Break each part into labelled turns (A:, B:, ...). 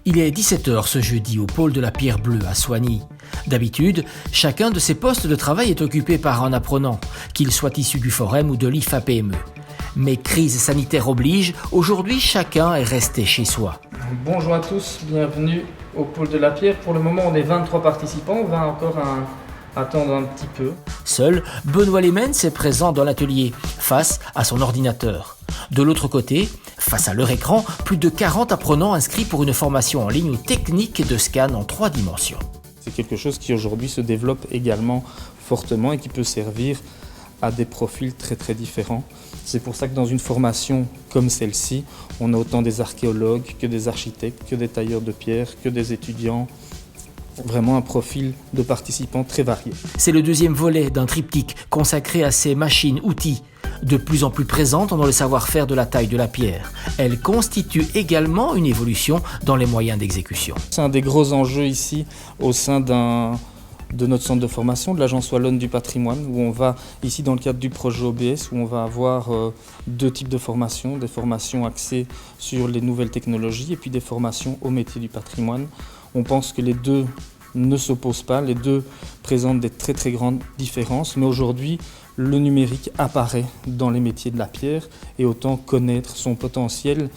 A: Il est 17h ce jeudi au pôle de la pierre bleue à Soignies. D'habitude, chacun de ces postes de travail est occupé par un apprenant, qu'il soit issu du Forum ou de l'IFAPME. Mais crise sanitaire oblige, aujourd'hui chacun est resté chez soi.
B: Bonjour à tous, bienvenue au pôle de la pierre. Pour le moment, on est 23 participants, on va encore attendre un petit peu.
A: Seul, Benoît Lemens est présent dans l'atelier, face à son ordinateur. De l'autre côté, face à leur écran, plus de 40 apprenants inscrits pour une formation en ligne aux techniques de scan en 3 dimensions.
C: C'est quelque chose qui aujourd'hui se développe également fortement et qui peut servir à des profils très différents. C'est pour ça que dans une formation comme celle-ci, on a autant des archéologues que des architectes, que des tailleurs de pierre, que des étudiants. Vraiment un profil de participants très varié.
A: C'est le deuxième volet d'un triptyque consacré à ces machines-outils, de plus en plus présentes dans le savoir-faire de la taille de la pierre. Elles constituent également une évolution dans les moyens d'exécution.
C: C'est un des gros enjeux ici au sein de notre centre de formation, de l'Agence Wallonne du patrimoine, où on va, ici dans le cadre du projet OBS, où on va avoir 2 types de formations, des formations axées sur les nouvelles technologies et puis des formations au métier du patrimoine. On pense que les deux ne s'opposent pas, les deux présentent des très grandes différences, mais aujourd'hui, le numérique apparaît dans les métiers de la pierre et autant connaître son potentiel,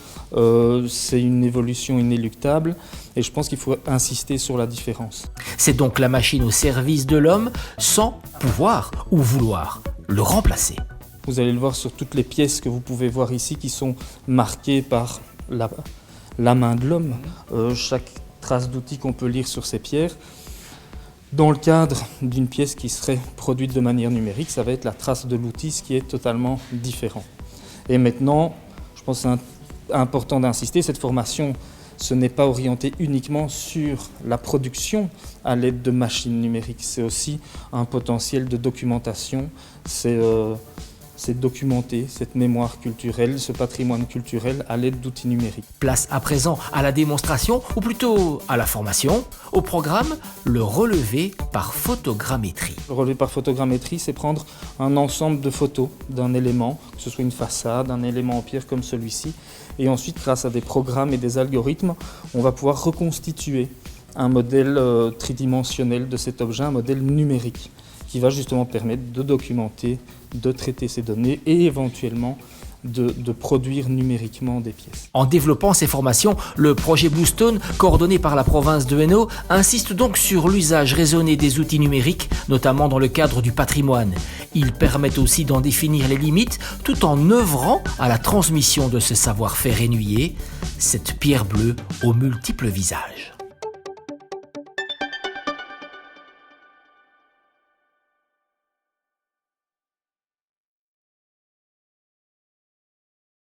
C: c'est une évolution inéluctable et je pense qu'il faut insister sur la différence.
A: C'est donc la machine au service de l'homme sans pouvoir ou vouloir le remplacer.
C: Vous allez le voir sur toutes les pièces que vous pouvez voir ici qui sont marquées par la main de l'homme, chaque trace d'outil qu'on peut lire sur ces pierres. Dans le cadre d'une pièce qui serait produite de manière numérique, ça va être la trace de l'outil, ce qui est totalement différent. Et maintenant, je pense que c'est important d'insister, cette formation, ce n'est pas orienté uniquement sur la production à l'aide de machines numériques, c'est aussi un potentiel de documentation, c'est documenter cette mémoire culturelle, ce patrimoine culturel à l'aide d'outils numériques.
A: Place à présent à la démonstration, ou plutôt à la formation. Au programme, le relevé par photogrammétrie.
C: Le relevé par photogrammétrie, c'est prendre un ensemble de photos d'un élément, que ce soit une façade, un élément en pierre comme celui-ci, et ensuite, grâce à des programmes et des algorithmes, on va pouvoir reconstituer un modèle tridimensionnel de cet objet, un modèle numérique, qui va justement permettre de documenter, de traiter ces données et éventuellement de produire numériquement des pièces.
A: En développant ces formations, le projet Bluestone, coordonné par la province de Hainaut, insiste donc sur l'usage raisonné des outils numériques, notamment dans le cadre du patrimoine. Ils permettent aussi d'en définir les limites tout en œuvrant à la transmission de ce savoir-faire ennuyé, cette pierre bleue aux multiples visages.